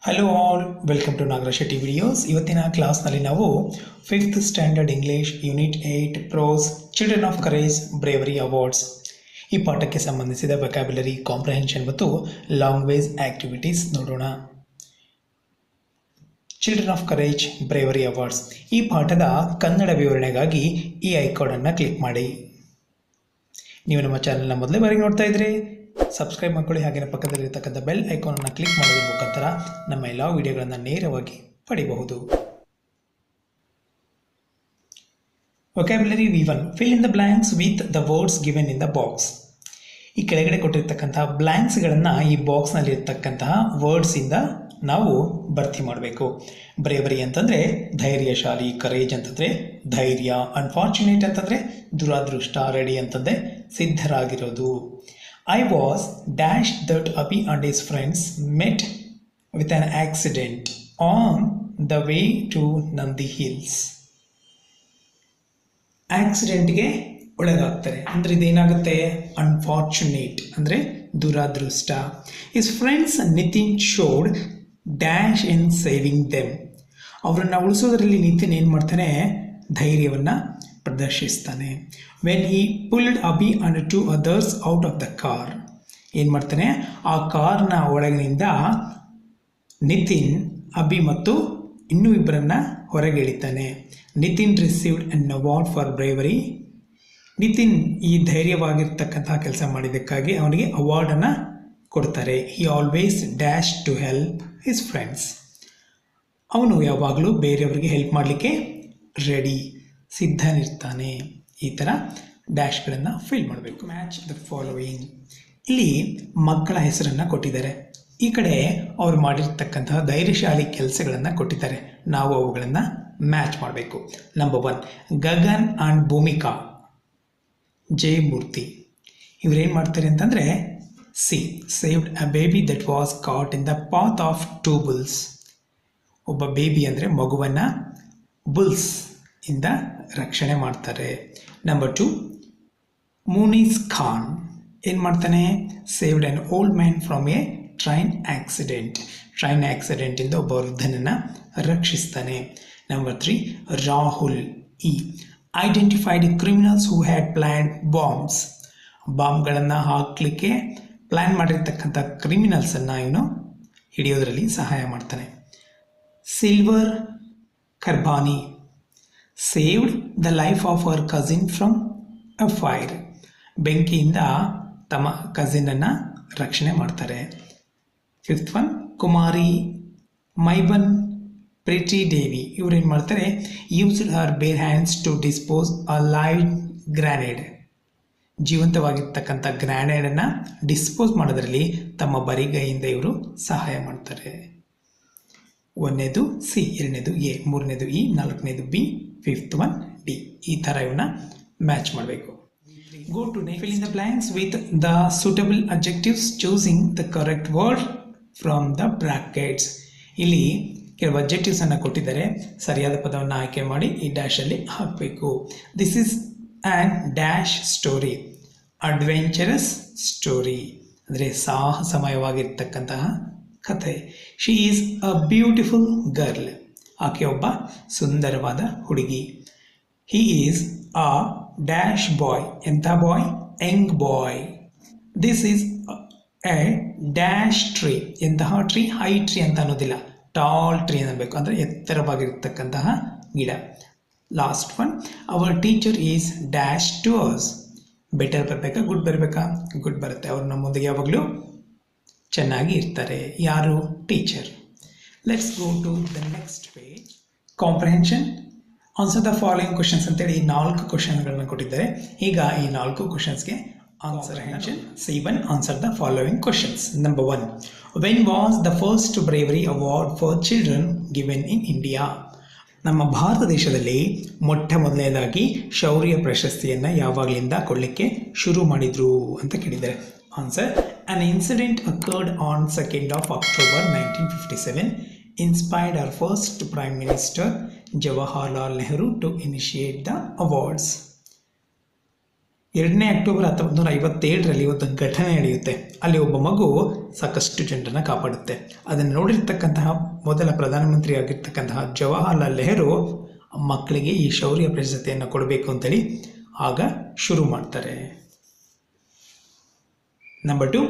Hello all, welcome to Nagaraj Shetty videos. ಇವತ್ತಿನ ಕ್ಲಾಸ್ನಲ್ಲಿ ನಾವು 5th standard English unit 8 prose children of courage bravery awards ಈ ಪಾಠಕ್ಕೆ ಸಂಬಂಧಿಸಿದ ವೊಕ್ಯಾಬ್ಯುಲರಿ, ಕಾಂಪ್ರಹೆನ್ಷನ್ ಮತ್ತು ಲ್ಯಾಂಗ್ವೇಜ್ ಆಕ್ಟಿವಿಟೀಸ್ ನೋಡೋಣ. Children of courage bravery awards ಈ ಪಾಠದ ಕನ್ನಡ ವಿವರಣೆಗಾಗಿ ಈ ಐಕಾನನ್ನು ಕ್ಲಿಕ್ ಮಾಡಿ. ನೀವು ನಮ್ಮ ಚಾನಲ್ನ ಮೊದಲೇ ಬಾರಿ ನೋಡ್ತಾ ಇದ್ರೆ ಸಬ್ಸ್ಕ್ರೈಬ್ ಮಾಡ್ಕೊಳ್ಳಿ. ಹಾಗೆ ಪಕ್ಕದಲ್ಲಿರ್ತಕ್ಕಂಥ ಬೆಲ್ ಐಕಾನನ್ನು ಕ್ಲಿಕ್ ಮಾಡೋದ್ರ ಮುಖಾಂತರ ನಮ್ಮ ಎಲ್ಲ ವಿಡಿಯೋಗಳನ್ನು ನೇರವಾಗಿ ಪಡೆಯಬಹುದು. Vocabulary V1 fill in the blanks with the words given in the box. ಈ ಕೆಳಗಡೆ ಕೊಟ್ಟಿರ್ತಕ್ಕಂತಹ ಬ್ಲ್ಯಾಂಕ್ಸ್ಗಳನ್ನು ಈ ಬಾಕ್ಸ್ನಲ್ಲಿ ಇರ್ತಕ್ಕಂತಹ ವರ್ಡ್ಸಿಂದ ನಾವು ಭರ್ತಿ ಮಾಡಬೇಕು. ಬ್ರೇವರಿ ಅಂತಂದರೆ ಧೈರ್ಯಶಾಲಿ, ಕರೇಜ್ ಅಂತಂದರೆ ಧೈರ್ಯ, ಅನ್ಫಾರ್ಚುನೇಟ್ ಅಂತಂದರೆ ದುರಾದೃಷ್ಟ, ರೆಡಿ ಅಂತಂದರೆ ಸಿದ್ಧರಾಗಿರೋದು. I was dashed that Abhi and his friends met with an accident on the way to Nandi Hills. ಆಕ್ಸಿಡೆಂಟ್ಗೆ ಒಳಗಾಗ್ತಾರೆ ಅಂದರೆ ಇದೇನಾಗುತ್ತೆ, ಅನ್ಫಾರ್ಚುನೇಟ್ ಅಂದರೆ ದುರಾದೃಷ್ಟ. His friends Nitin showed dash in saving them. ಅವರನ್ನು ಉಳಿಸೋದ್ರಲ್ಲಿ ನಿತಿನ್ ಏನು ಮಾಡ್ತಾನೆ, ಧೈರ್ಯವನ್ನು ಪ್ರದರ್ಶಿಸ್ತಾನೆ. When he pulled Abhi and 2 others out of the car. ಏನು ಮಾಡ್ತಾನೆ, ಆ ಕಾರ್ನ ಒಳಗಿನಿಂದ ನಿತಿನ್, ಅಬಿ ಮತ್ತು ಇನ್ನೂ ಇಬ್ಬರನ್ನ ಹೊರಗೆ ಎಳಿತಾನೆ. Nitin received an award for bravery. Nitin ಈ ಧೈರ್ಯವಾಗಿರ್ತಕ್ಕಂತಹ ಕೆಲಸ ಮಾಡಿದ್ದಕ್ಕಾಗಿ ಅವನಿಗೆ ಅವಾರ್ಡನ್ನು ಕೊಡ್ತಾರೆ. He always dash to help his friends. ಅವನು ಯಾವಾಗಲೂ ಬೇರೆಯವರಿಗೆ ಹೆಲ್ಪ್ ಮಾಡಲಿಕ್ಕೆ ರೆಡಿ, ಸಿದ್ಧನಿರ್ತಾನೆ. ಈ ಥರ ಡ್ಯಾಶ್ಗಳನ್ನು ಫಿಲ್ ಮಾಡಬೇಕು. Match the following. ಇಲ್ಲಿ ಮಕ್ಕಳ ಹೆಸರನ್ನು ಕೊಟ್ಟಿದ್ದಾರೆ, ಈ ಕಡೆ ಅವ್ರು ಮಾಡಿರ್ತಕ್ಕಂತಹ ಧೈರ್ಯಶಾಲಿ ಕೆಲಸಗಳನ್ನು ಕೊಟ್ಟಿದ್ದಾರೆ. ನಾವು ಅವುಗಳನ್ನು ಮ್ಯಾಚ್ ಮಾಡಬೇಕು. Number 1 Gagan and Bhoomika Jayamurthy. ಇವರೇನು ಮಾಡ್ತಾರೆ ಅಂತಂದರೆ, saved a baby that was caught in the path of 2 bulls. ಒಬ್ಬ ಬೇಬಿ ಅಂದರೆ ಮಗುವನ್ನು ಬುಲ್ಸ್ ಇಂದ ರಕ್ಷಣೆ ಮಾಡ್ತಾರೆ. ನಂಬರ್ 2 ಮುನೀಸ್ ಖಾನ್ ಏನು ಮಾಡ್ತಾನೆ, saved an old man from a train accident. Train ಆಕ್ಸಿಡೆಂಟಿಂದ ಒಬ್ಬ ವೃದ್ಧನನ್ನು ರಕ್ಷಿಸ್ತಾನೆ. Number 3 Rahul identified criminals who had planned bombs. ಬಾಂಬ್ಗಳನ್ನು ಹಾಕಲಿಕ್ಕೆ ಪ್ಲ್ಯಾನ್ ಮಾಡಿರ್ತಕ್ಕಂಥ ಕ್ರಿಮಿನಲ್ಸನ್ನು ಇವನು ಹಿಡಿಯೋದ್ರಲ್ಲಿ ಸಹಾಯ ಮಾಡ್ತಾನೆ. Silver Karbani saved the life of our cousin from a fire. ಬೆಂಕಿಯಿಂದ ತಮ್ಮ ಕಸಿನನ್ನು ರಕ್ಷಣೆ ಮಾಡ್ತಾರೆ. 5th one ಕುಮಾರಿ ಮೈಬನ್ ಪ್ರಿಟಿ ದೇವಿ. ಇವರೇನು ಮಾಡ್ತಾರೆ, used her bare hands to dispose a live grenade. ಜೀವಂತವಾಗಿರ್ತಕ್ಕಂಥ ಗ್ರ್ಯಾನೇಡನ್ನು ಡಿಸ್ಪೋಸ್ ಮಾಡೋದ್ರಲ್ಲಿ ತಮ್ಮ ಬರಿಗೈಯಿಂದ ಇವರು ಸಹಾಯ ಮಾಡ್ತಾರೆ. 1ನೇದು ಸಿ, 2ನೇದು ಎ, 3ನೇದು ಇ, 4ನೇದು ಬಿ, 5th one ಡಿ. ಈ ಥರ ಇವನ್ನ ಮ್ಯಾಚ್ ಮಾಡಬೇಕು. Go to fill in the blanks with the suitable adjectives choosing the correct word from the brackets. ಇಲ್ಲಿ ಕೆಲವು ಅಬ್ಜೆಕ್ಟಿವ್ಸ್ ಅನ್ನು ಕೊಟ್ಟಿದ್ದಾರೆ, ಸರಿಯಾದ ಪದವನ್ನು ಆಯ್ಕೆ ಮಾಡಿ ಈ ಡ್ಯಾಶಲ್ಲಿ ಹಾಕಬೇಕು. This is an dash story, adventurous story ಅಂದರೆ ಸಾಹಸಮಯವಾಗಿರ್ತಕ್ಕಂತಹ ಕಥೆ. She is a beautiful girl. ಆಕೆ ಒಬ್ಬ ಸುಂದರವಾದ ಹುಡುಗಿ. He is a dash boy. ಎಂಥ boy, young boy. This is a dash tree. ಎಂತಹ ಟ್ರೀ, ಹೈ ಟ್ರೀ ಅಂತ ಅನ್ನೋದಿಲ್ಲ, ಟಾಲ್ ಟ್ರೀ ಅನ್ನಬೇಕು, ಅಂದರೆ ಎತ್ತರವಾಗಿರ್ತಕ್ಕಂತಹ ಗಿಡ. Last one, our teacher is dash to us. Better ಬರಬೇಕಾ, ಗುಡ್ ಬರಬೇಕಾ, ಗುಡ್ ಬರುತ್ತೆ. ಅವರು ನಮ್ಮೊಂದಿಗೆ ಯಾವಾಗಲೂ ಚೆನ್ನಾಗಿ ಇರ್ತಾರೆ. ಯಾರು, teacher. Let's go to the next page. Comprehension. Answer the following questions ಅಂತೇಳಿ 4 ಕ್ವಶನ್ಗಳನ್ನ ಕೊಟ್ಟಿದ್ದಾರೆ. ಈಗ ಈ 4 ಕ್ವಶನ್ಸ್ಗೆ answer. C1 answer the following questions. Number 1 when was the first bravery award for children given in India. ನಮ್ಮ ಭಾರತ ದೇಶದಲ್ಲಿ ಮೊಟ್ಟ ಮೊದಲನೇದಾಗಿ ಶೌರ್ಯ ಪ್ರಶಸ್ತಿಯನ್ನು ಯಾವಾಗಲಿಂದ ಕೊಡಲಿಕ್ಕೆ ಶುರು ಮಾಡಿದ್ರು ಅಂತ ಕೇಳಿದ್ದಾರೆ. Answer, an incident occurred on 2nd of October 1957 inspired our first Prime Minister Jawaharlal Nehru to initiate the awards. 2ನೇ ಅಕ್ಟೋಬರ್ 1957ರಲ್ಲಿ ಒಂದು ಘಟನೆ ನಡೆಯುತ್ತೆ. ಅಲ್ಲಿ ಒಬ್ಬ ಮಗು ಸಾಕಷ್ಟು ಜನರನ್ನು ಕಾಪಾಡುತ್ತೆ. ಅದನ್ನು ನೋಡಿರ್ತಕ್ಕಂತಹ ಮೊದಲ ಪ್ರಧಾನಮಂತ್ರಿ ಆಗಿರ್ತಕ್ಕಂತಹ ಜವಾಹರ್ಲಾಲ್ ನೆಹರು ಮಕ್ಕಳಿಗೆ ಈ ಶೌರ್ಯ ಪ್ರಶಸ್ತಿಯನ್ನು ಕೊಡಬೇಕು ಅಂತೇಳಿ ಆಗ ಶುರು ಮಾಡ್ತಾರೆ. Number 2,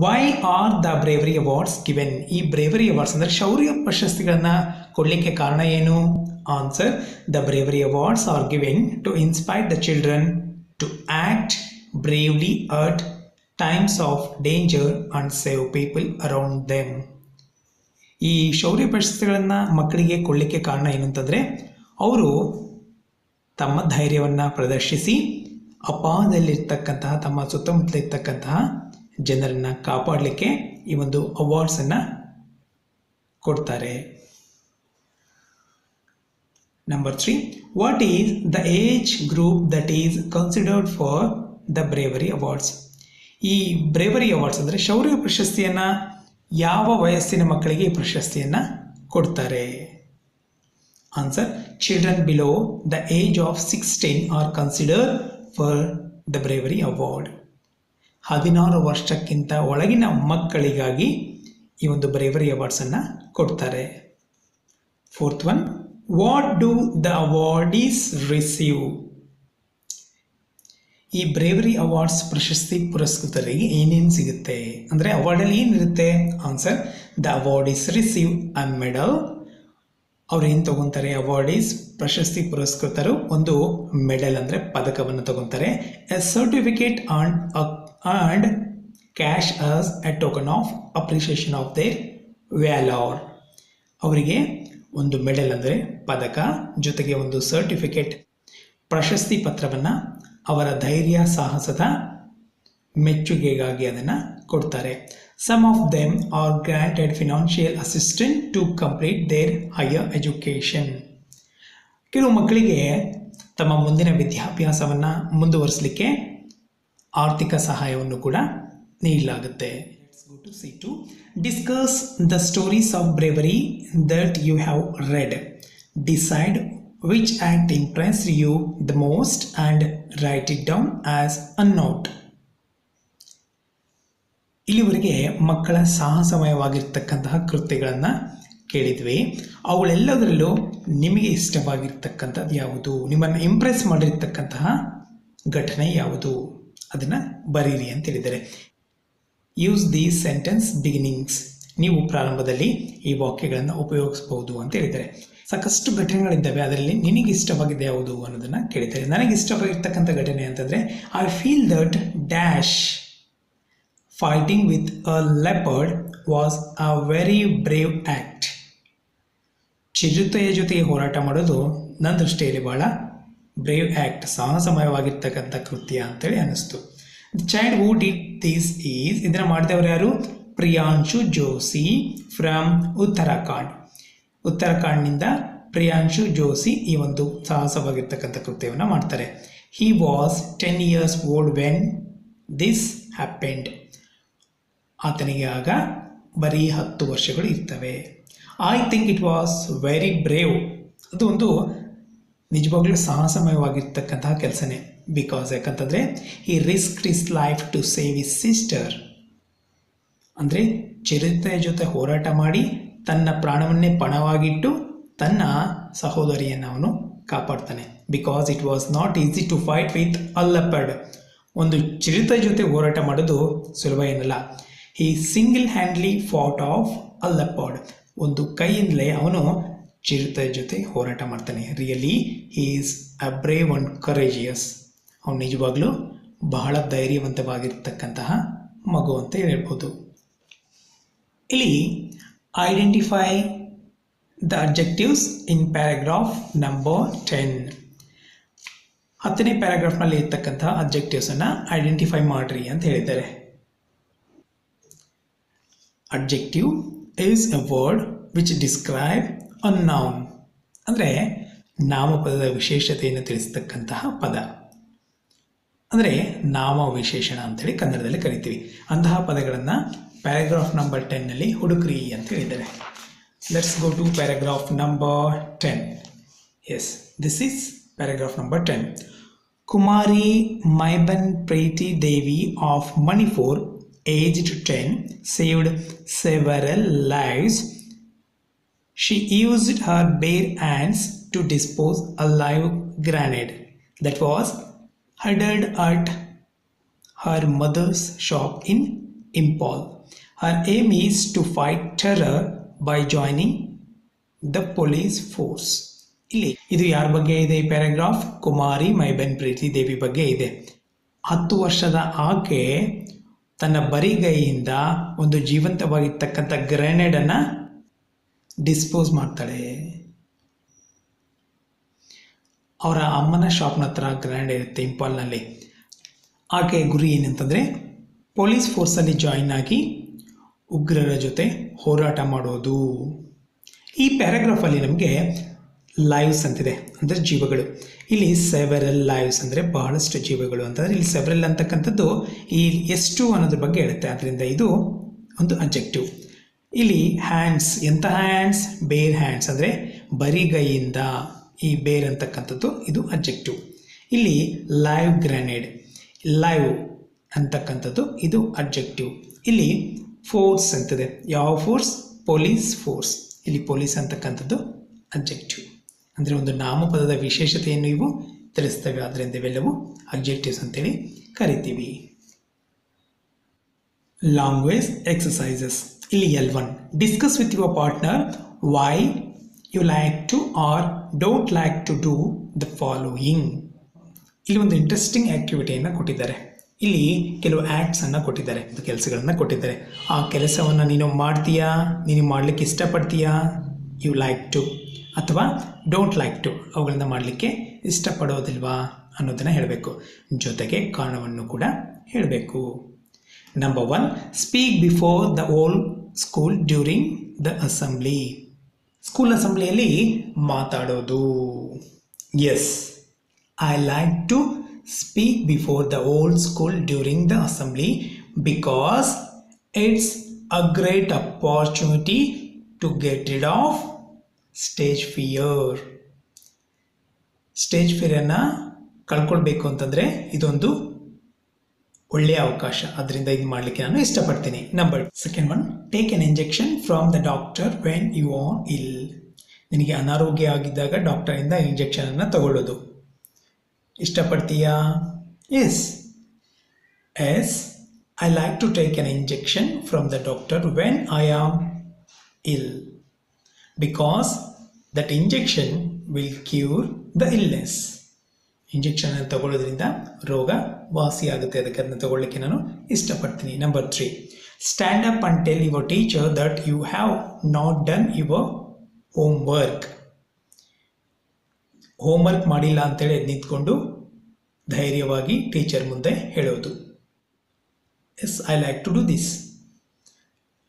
why are the bravery awards given? ಈ ಬ್ರೇವರಿ ಅವಾರ್ಡ್ಸ್ ಅಂದರೆ ಶೌರ್ಯ ಪ್ರಶಸ್ತಿಗಳನ್ನು ಕೊಡಲಿಕ್ಕೆ ಕಾರಣ ಏನು? Answer: the bravery awards are given to inspire the children to act bravely at times of danger and save people around them. ಈ ಶೌರ್ಯ ಪ್ರಶಸ್ತಿಗಳನ್ನು ಮಕ್ಕಳಿಗೆ ಕೊಡಲಿಕ್ಕೆ ಕಾರಣ ಏನಂತಂದರೆ, ಅವರು ತಮ್ಮ ಧೈರ್ಯವನ್ನು ಪ್ರದರ್ಶಿಸಿ ಅಪಾಯದಲ್ಲಿರ್ತಕ್ಕಂತಹ ತಮ್ಮ ಸುತ್ತಮುತ್ತಲಿರ್ತಕ್ಕಂತಹ ಜನರನ್ನು ಕಾಪಾಡಲಿಕ್ಕೆ ಈ ಒಂದು ಅವಾರ್ಡ್ಸನ್ನು ಕೊಡ್ತಾರೆ. Number 3, what is the age group that is considered for the bravery awards? ಈ ಬ್ರೇವರಿ ಅವಾರ್ಡ್ಸ್ ಅಂದರೆ ಶೌರ್ಯ ಪ್ರಶಸ್ತಿಯನ್ನು ಯಾವ ವಯಸ್ಸಿನ ಮಕ್ಕಳಿಗೆ ಈ ಪ್ರಶಸ್ತಿಯನ್ನು ಕೊಡ್ತಾರೆ? Answer: children below the age of 16 are considered for the bravery award. 16 ವರ್ಷಕ್ಕಿಂತ ಒಳಗಿನ ಮಕ್ಕಳಿಗಾಗಿ ಈ ಒಂದು ಬ್ರೇವರಿ ಅವಾರ್ಡ್ಸನ್ನು ಕೊಡ್ತಾರೆ. 4th one, what do the awardees receive? ಈ ಬ್ರೇವರಿ ಅವಾರ್ಡ್ಸ್ ಪ್ರಶಸ್ತಿ ಪುರಸ್ಕೃತರಿಗೆ ಏನೇನು ಸಿಗುತ್ತೆ ಅಂದರೆ ಅವಾರ್ಡಲ್ಲಿ ಏನಿರುತ್ತೆ? Answer: the awardees receive a medal. ಅವ್ರು ಏನು ತಗೊತಾರೆ? ಅವಾರ್ಡೀಸ್ ಪ್ರಶಸ್ತಿ ಪುರಸ್ಕೃತರು ಒಂದು ಮೆಡಲ್ ಅಂದರೆ ಪದಕವನ್ನು ತಗೊತಾರೆ. A certificate and cash as a token of appreciation of their valour. ಅವರಿಗೆ ಒಂದು ಮೆಡಲ್ ಅಂದರೆ ಪದಕ, ಜೊತೆಗೆ ಒಂದು ಸರ್ಟಿಫಿಕೇಟ್ ಪ್ರಶಸ್ತಿ ಪತ್ರವನ್ನು ಅವರ ಧೈರ್ಯ ಸಾಹಸದ ಮೆಚ್ಚುಗೆಗಾಗಿ ಅದನ್ನು ಕೊಡ್ತಾರೆ. Some of them are granted financial assistant to complete their higher education. ಕೆಲವು ಮಕ್ಕಳಿಗೆ ತಮ್ಮ ಮುಂದಿನ ವಿದ್ಯಾಭ್ಯಾಸವನ್ನು ಮುಂದುವರಿಸಲಿಕ್ಕೆ ಆರ್ಥಿಕ ಸಹಾಯವನ್ನು ಕೂಡ ನೀಡಲಾಗುತ್ತೆ. Let's go to C2. Discuss the stories of bravery that you have read. Decide which act impressed you the most and write it down as a note. ಇಲ್ಲಿವರೆಗೆ ಮಕ್ಕಳ ಸಾಹಸಮಯವಾಗಿರ್ತಕ್ಕಂತಹ ಕೃತ್ಯಗಳನ್ನು ಕೇಳಿದ್ವಿ. ಅವುಗಳೆಲ್ಲದರಲ್ಲೂ ನಿಮಗೆ ಇಷ್ಟವಾಗಿರ್ತಕ್ಕಂಥದ್ದು ಯಾವುದು, ನಿಮ್ಮನ್ನು ಇಂಪ್ರೆಸ್ ಮಾಡಿರ್ತಕ್ಕಂತಹ ಘಟನೆ ಯಾವುದು, ಅದನ್ನು ಬರೀರಿ ಅಂತ ಹೇಳಿದ್ದಾರೆ. Use these sentence beginnings. ನೀವು ಪ್ರಾರಂಭದಲ್ಲಿ ಈ ವಾಕ್ಯಗಳನ್ನು ಉಪಯೋಗಿಸಬಹುದು ಅಂತ ಹೇಳಿದ್ದಾರೆ. ಸಾಕಷ್ಟು ಘಟನೆಗಳಿದ್ದಾವೆ, ಅದರಲ್ಲಿ ನಿನಗೆ ಇಷ್ಟವಾಗಿದೆ ಯಾವುದು ಅನ್ನೋದನ್ನು ಕೇಳಿದ್ದಾರೆ. ನನಗೆ ಇಷ್ಟವಾಗಿರ್ತಕ್ಕಂಥ ಘಟನೆ ಅಂತಂದರೆ, I feel that dash fighting with a leopard was a very brave act. ಚಿರತೆಯ ಜೊತೆಗೆ ಹೋರಾಟ ಮಾಡೋದು ನನ್ನ ದೃಷ್ಟಿಯಲ್ಲಿ ಬಹಳ ಬ್ರೇವ್ ಆ್ಯಕ್ಟ್, ಸಾಹಸಮಯವಾಗಿರ್ತಕ್ಕಂಥ ಕೃತ್ಯ ಅಂತೇಳಿ ಅನ್ನಿಸ್ತು. The child who did this is, ಇದನ್ನು ಮಾಡಿದವರು ಯಾರು? ಪ್ರಿಯಾಂಶು ಜೋಶಿ ಫ್ರಮ್ ಉತ್ತರಾಖಂಡ್. ಉತ್ತರಾಖಂಡ್ನಿಂದ ಪ್ರಿಯಾಂಶು ಜೋಶಿ ಈ ಒಂದು ಸಾಹಸವಾಗಿರ್ತಕ್ಕಂಥ ಕೃತ್ಯವನ್ನು ಮಾಡ್ತಾರೆ. He was 10 years old when this happened. ಆತನಿಗೆ ಆಗ ಬರೀ 10 ವರ್ಷಗಳು ಇರ್ತವೆ. I think it was very brave. ಅದು ಒಂದು ನಿಜವಾಗ್ಲೂ ಸಾಹಸಮಯವಾಗಿರ್ತಕ್ಕಂತಹ ಕೆಲಸನೇ. ಬಿಕಾಸ್ ಯಾಕಂತಂದರೆ ಈ risk his life to save his sister. ಅಂದರೆ ಚಿರತೆಯ ಜೊತೆ ಹೋರಾಟ ಮಾಡಿ ತನ್ನ ಪ್ರಾಣವನ್ನೇ ಪಣವಾಗಿಟ್ಟು ತನ್ನ ಸಹೋದರಿಯನ್ನು ಅವನು ಕಾಪಾಡ್ತಾನೆ. Because it was not easy to fight with a leopard. ಒಂದು ಚಿರತೆ ಜೊತೆ ಹೋರಾಟ ಮಾಡೋದು ಸುಲಭ ಏನಲ್ಲ. He single handedly fought off a leopard. ಒಂದು ಕೈಯಿಂದಲೇ ಅವನು ಚಿರತೆ ಜೊತೆ ಹೋರಾಟ ಮಾಡ್ತಾನೆ. Really he is a brave and courageous. ಅವನು ನಿಜವಾಗ್ಲೂ ಬಹಳ ಧೈರ್ಯವಂತವಾಗಿರ್ತಕ್ಕಂತಹ ಮಗು ಅಂತ ಹೇಳ್ಬೋದು. ಇಲ್ಲಿ identify the objectives in paragraph number 10. 10ನೇ ಪ್ಯಾರಾಗ್ರಾಫ್ನಲ್ಲಿ ಇರ್ತಕ್ಕಂತಹ ಅಬ್ಜೆಕ್ಟಿವ್ಸನ್ನು ಐಡೆಂಟಿಫೈ ಮಾಡಿರಿ ಅಂತ ಹೇಳಿದ್ದಾರೆ. Objective is a word which describe a noun. ಅಂದರೆ ನಾಮಪದದ ವಿಶೇಷತೆಯನ್ನು ತಿಳಿಸ್ತಕ್ಕಂತಹ ಪದ, ಅಂದರೆ ನಾಮ ವಿಶೇಷಣ ಅಂತೇಳಿ ಕನ್ನಡದಲ್ಲಿ ಕರಿತೀವಿ. ಅಂತಹ ಪದಗಳನ್ನು ಪ್ಯಾರಾಗ್ರಾಫ್ ನಂಬರ್ 10ನಲ್ಲಿ ಹುಡುಕ್ರಿ ಅಂತ ಹೇಳಿದ್ದಾರೆ. Let's go to paragraph number 10. Yes, this is paragraph number 10. Kumari Maiban Preeti Devi of Manipur, aged 10, saved several lives. She used her bare hands to dispose a live grenade that was huddled at her mother's shop in Impal. Her aim is to fight terror by joining the police force. ಇಲ್ಲಿ ಇದು ಯಾರ ಬಗ್ಗೆ ಇದೆ ಈ paragraph? ಕುಮಾರಿ ಮೈಬನ್ ಪ್ರೀತಿ ದೇವಿ ಬಗ್ಗೆ ಇದೆ. 10 ವರ್ಷದ ಆಕೆ ತನ್ನ ಬರಿಗೈಯಿಂದ ಒಂದು ಜೀವಂತವಾಗಿರ್ತಕ್ಕಂಥ ಗ್ರೆನೇಡನ್ನು ಡಿಸ್ಪೋಸ್ ಮಾಡ್ತಾಳೆ. ಅವರ ಅಮ್ಮನ ಶಾಪ್ನ ಹತ್ರ ಗ್ರೆನೇಡ್ ಇರುತ್ತೆ ಇಂಪಾಲ್ನಲ್ಲಿ. ಆಕೆ ಗುರಿ ಏನಂತಂದರೆ ಪೊಲೀಸ್ ಫೋರ್ಸಲ್ಲಿ ಜಾಯಿನ್ ಆಗಿ ಉಗ್ರರ ಜೊತೆ ಹೋರಾಟ ಮಾಡೋದು. ಈ ಪ್ಯಾರಾಗ್ರಾಫಲ್ಲಿ ನಮಗೆ ಲೈವ್ಸ್ ಅಂತಿದೆ, ಅಂದರೆ ಜೀವಗಳು. ಇಲ್ಲಿ ಸೆವೆರಲ್ ಲೈವ್ಸ್ ಅಂದರೆ ಬಹಳಷ್ಟು ಜೀವಗಳು ಅಂತಂದರೆ ಇಲ್ಲಿ ಸೆವೆರಲ್ ಅಂತಕ್ಕಂಥದ್ದು ಈ ಎಷ್ಟು ಅನ್ನೋದ್ರ ಬಗ್ಗೆ ಹೇಳುತ್ತೆ. ಆದ್ದರಿಂದ ಇದು ಒಂದು ಅಬ್ಜೆಕ್ಟಿವ್. ಇಲ್ಲಿ ಹ್ಯಾಂಡ್ಸ್, ಎಂಥ ಹ್ಯಾಂಡ್ಸ್? ಬೇರ್ ಹ್ಯಾಂಡ್ಸ್ ಅಂದರೆ ಬರಿಗೈಯಿಂದ. ಈ ಬೇರ್ ಅಂತಕ್ಕಂಥದ್ದು ಇದು ಅಬ್ಜೆಕ್ಟಿವ್. ಇಲ್ಲಿ ಲೈವ್ ಗ್ರೆನೇಡ್, ಲೈವ್ ಅಂತಕ್ಕಂಥದ್ದು ಇದು ಅಬ್ಜೆಕ್ಟಿವ್. ಇಲ್ಲಿ ಫೋರ್ಸ್ ಅಂತಿದೆ. ಯಾವ ಫೋರ್ಸ್? Police force. ಇಲ್ಲಿ ಪೊಲೀಸ್ ಅಂತಕ್ಕಂಥದ್ದು ಅಬ್ಜೆಕ್ಟಿವ್. ಅಂದರೆ ಒಂದು ನಾಮಪದದ ವಿಶೇಷತೆಯನ್ನು ಇವು ತಿಳಿಸ್ತವೆ. ಆದ್ದರಿಂದ ಇವೆಲ್ಲವೂ ಅಬ್ಜೆಕ್ಟಿವ್ಸ್ ಅಂತೇಳಿ ಕರಿತೀವಿ. Language exercises. ಇಲ್ಲಿ L1, discuss with your partner why you like to or don't like to do the following. ಇಲ್ಲಿ ಒಂದು ಇಂಟ್ರೆಸ್ಟಿಂಗ್ ಆ್ಯಕ್ಟಿವಿಟಿಯನ್ನು ಕೊಟ್ಟಿದ್ದಾರೆ. ಇಲ್ಲಿ ಕೆಲವು ಆ್ಯಕ್ಟ್ಸನ್ನು ಕೊಟ್ಟಿದ್ದಾರೆ, ಕೆಲಸಗಳನ್ನು ಕೊಟ್ಟಿದ್ದಾರೆ. ಆ ಕೆಲಸವನ್ನು ನೀನು ಮಾಡ್ತೀಯಾ, ನೀನು ಮಾಡಲಿಕ್ಕೆ ಇಷ್ಟಪಡ್ತೀಯಾ? ಯು ಲೈಕ್ ಟು ಅಥವಾ ಡೋಂಟ್ ಲೈಕ್ ಟು, ಅವುಗಳನ್ನು ಮಾಡಲಿಕ್ಕೆ ಇಷ್ಟಪಡೋದಿಲ್ವಾ ಅನ್ನೋದನ್ನು ಹೇಳಬೇಕು. ಜೊತೆಗೆ ಕಾರಣವನ್ನು ಕೂಡ ಹೇಳಬೇಕು. Number 1, speak before the whole school during the assembly. School ಅಸೆಂಬ್ಲಿಯಲ್ಲಿ ಮಾತಾಡೋದು. Yes, I like to speak before the whole school during the assembly because it's a great opportunity to get rid of stage fear. Stage ಫಿಯರನ್ನು ಕಳ್ಕೊಳ್ಬೇಕು ಅಂತಂದರೆ ಇದೊಂದು ಒಳ್ಳೆಯ ಅವಕಾಶ. ಅದರಿಂದ ಇದು ಮಾಡಲಿಕ್ಕೆ ನಾನು ಇಷ್ಟಪಡ್ತೀನಿ. Number 2, take an injection from the doctor when you are ill. ನಿನಗೆ ಅನಾರೋಗ್ಯ ಆಗಿದ್ದಾಗ ಡಾಕ್ಟರಿಂದ ಇಂಜೆಕ್ಷನನ್ನು ತಗೊಳ್ಳೋದು ಇಷ್ಟಪಡ್ತೀಯಾ? Yes, yes, I like to take an injection from the doctor when I am ill because that injection will cure the illness. ಇಂಜೆಕ್ಷನನ್ನು ತಗೊಳ್ಳೋದ್ರಿಂದ ರೋಗ ವಾಸಿಯಾಗುತ್ತೆ, ಅದಕ್ಕೆ ಅದನ್ನು ತಗೊಳ್ಳಿಕ್ಕೆ ನಾನು ಇಷ್ಟಪಡ್ತೀನಿ. Number 3, stand up and tell your teacher that you have not done your homework. Homework ಮಾಡಿಲ್ಲ ಅಂತೇಳಿ ನಿಂತ್ಕೊಂಡು ಧೈರ್ಯವಾಗಿ ಟೀಚರ್ ಮುಂದೆ ಹೇಳೋದು. Yes, I like to do this.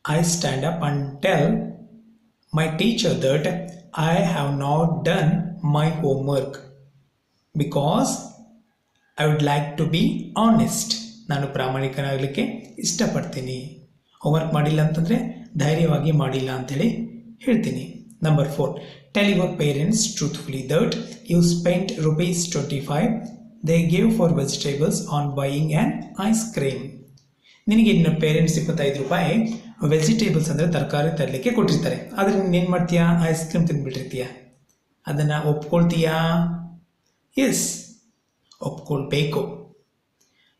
I stand up and tell my teacher that I have not done my homework because I would like to be honest. ನಾನು ಪ್ರಾಮಾಣಿಕನಾಗಲಿಕ್ಕೆ ಇಷ್ಟಪಡ್ತೀನಿ. Homework ಮಾಡಿಲ್ಲ ಅಂತಂದರೆ ಧೈರ್ಯವಾಗಿ ಮಾಡಿಲ್ಲ ಅಂಥೇಳಿ ಹೇಳ್ತೀನಿ. Number 4, tell your parents truthfully that you spent ₹25 they gave for vegetables on buying an ice cream. ನಿನಗೆ ನಿನ್ನ ಪೇರೆಂಟ್ಸ್ ₹25 ವೆಜಿಟೇಬಲ್ಸ್ ಅಂದರೆ ತರಕಾರಿ ತರಲಿಕ್ಕೆ ಕೊಟ್ಟಿರ್ತಾರೆ. ಆದರೆ ನೀನೇನು ಮಾಡ್ತೀಯಾ? ಐಸ್ ಕ್ರೀಮ್ ತಿಂದುಬಿಟ್ಟಿರ್ತೀಯ. ಅದನ್ನು ಒಪ್ಕೊಳ್ತೀಯಾ? ಎಸ್, ಒಪ್ಕೊಳ್ಬೇಕು.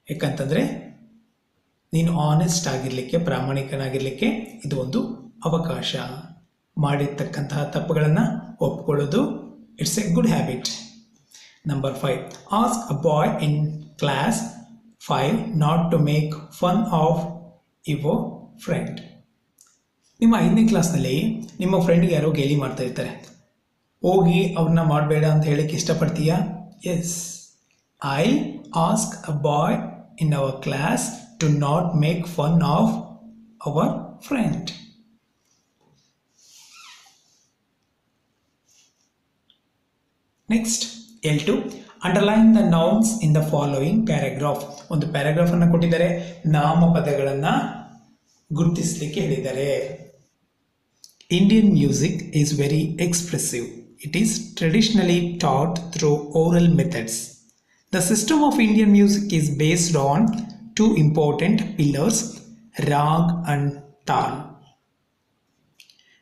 ಯಾಕಂತಂದರೆ ನೀನು ಆನೆಸ್ಟ್ ಆಗಿರಲಿಕ್ಕೆ, ಪ್ರಾಮಾಣಿಕನಾಗಿರಲಿಕ್ಕೆ ಇದು ಒಂದು ಅವಕಾಶ. ಮಾಡಿರ್ತಕ್ಕಂತಹ ತಪ್ಪುಗಳನ್ನು ಒಪ್ಕೊಳ್ಳೋದು it's a good habit. Number 5, ask a boy in class 5 not to make fun of your friend. ನಿಮ್ಮ 5ನೇ ಕ್ಲಾಸ್ನಲ್ಲಿ ನಿಮ್ಮ ಫ್ರೆಂಡ್ಗೆ ಯಾರೋ ಗೇಲಿ ಮಾಡ್ತಾ ಇರ್ತಾರೆ, ಹೋಗಿ ಅವ್ರನ್ನ ಮಾಡಬೇಡ ಅಂತ ಹೇಳಕ್ಕೆ ಇಷ್ಟಪಡ್ತೀಯಾ? Yes, I ask a boy in our class to not make fun of our friend. Next L2, underline the nouns in the following paragraph. ಒಂದು ಪ್ಯಾರಾಗ್ರಾಫನ್ನು ಕೊಟ್ಟಿದ್ದಾರೆ, ನಾಮಪದಗಳನ್ನು ಗುರುತಿಸಲಿಕ್ಕೆ ಹೇಳಿದ್ದಾರೆ. Indian music is very expressive. It is traditionally taught through oral methods. The system of Indian music is based on two important pillars, Rag and Tal.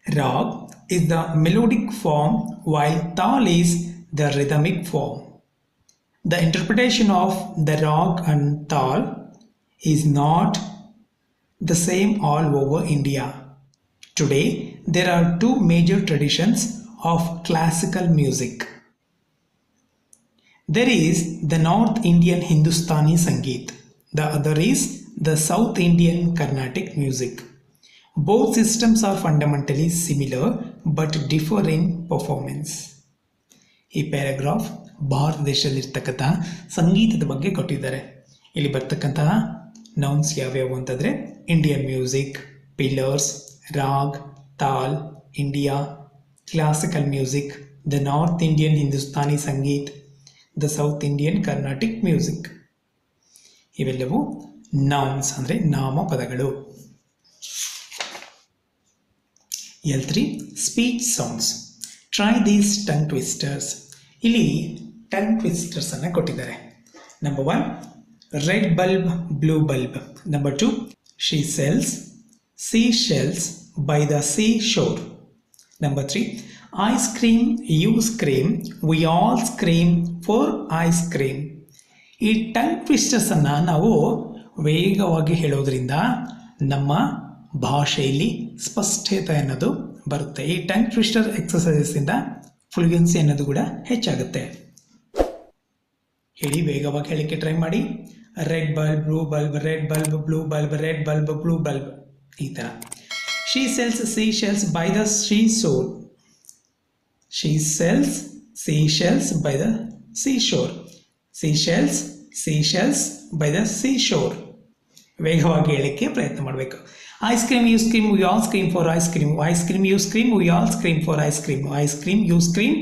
Rag is the melodic form while Tal is the rhythmic form. The interpretation of the Rag and Tal is not the same all over India. Today, there are two major traditions of classical music. There is the North Indian Hindustani Sangeet. The other is the South Indian Carnatic music. Both systems are fundamentally similar but differ in performance. ಈ paragraph ಭಾರತ ದೇಶದಲ್ಲಿರ್ತಕ್ಕಂಥ ಸಂಗೀತದ ಬಗ್ಗೆ ಕೊಟ್ಟಿದ್ದಾರೆ. ಇಲ್ಲಿ ಬರ್ತಕ್ಕಂತಹ nouns ಯಾವ್ಯಾವು ಅಂತಂದರೆ Indian music, pillars, raag, taal, India, classical music, the north Indian Hindustani sangeet, the south Indian Carnatic music. ಇವೆಲ್ಲವೂ ನೌನ್ಸ್ ಅಂದರೆ ನಾಮಪದಗಳು. L3 speech sounds. Try these tongue twisters. ಇಲ್ಲಿ ಟಂಗ್ ಟ್ವಿಸ್ಟರ್ಸ್ ಅನ್ನು ಕೊಟ್ಟಿದ್ದಾರೆ. Number 1 red bulb, blue bulb. Number 2 she sells sea shells by the sea shore. Number 3 ice cream, you scream, we all scream for ice cream. ಈ tongue ಟ್ವಿಸ್ಟರ್ಸನ್ನು ನಾವು ವೇಗವಾಗಿ ಹೇಳೋದ್ರಿಂದ ನಮ್ಮ ಭಾಷೆಯಲ್ಲಿ ಸ್ಪಷ್ಟತೆ ಅನ್ನೋದು ಬರುತ್ತೆ. ಈ ಟಂಗ್ ಟ್ವಿಸ್ಟರ್ ಎಕ್ಸಸೈಸಸ್ಸಿಂದ ಫ್ಲೂಯೆನ್ಸಿ ಅನ್ನೋದು ಕೂಡ ಹೆಚ್ಚಾಗುತ್ತೆ. ಹೇಳಿ, ವೇಗವಾಗಿ ಹೇಳಲಿಕ್ಕೆ ಟ್ರೈ ಮಾಡಿ. Red bulb, blue bulb, red bulb, blue bulb, red bulb, blue bulb, ಈ ಥರ. She sells sea shells by the sea shore. She sells sea shells by the sea shore. Sea shells by the sea shore. ವೇಗವಾಗಿ ಹೇಳಲಿಕ್ಕೆ ಪ್ರಯತ್ನ ಮಾಡಬೇಕು. Ice cream, you scream, we all scream for ice cream. Ice cream, you scream, we all scream for ice cream. Ice cream, you scream,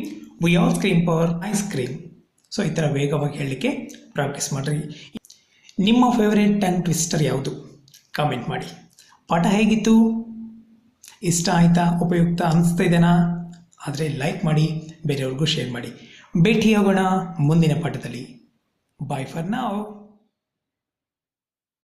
we all scream for ice cream. So ಈ ಥರ ವೇಗವಾಗಿ ಹೇಳಲಿಕ್ಕೆ practice ಮಾಡಿರಿ. ನಿಮ್ಮ favourite tongue twister ಯಾವುದು? Comment ಮಾಡಿ. ಪಾಠ ಹೇಗಿತ್ತು? ಇಷ್ಟ ಆಯಿತಾ? ಉಪಯುಕ್ತ ಅನಿಸ್ತಾ ಇದೆನಾ? ಆದರೆ ಲೈಕ್ ಮಾಡಿ, ಬೇರೆಯವ್ರಿಗೂ ಶೇರ್ ಮಾಡಿ. ಭೇಟಿಯಾಗೋಣ ಮುಂದಿನ ಪಾಠದಲ್ಲಿ. ಬಾಯ್ ಫಾರ್ ನಾವ್.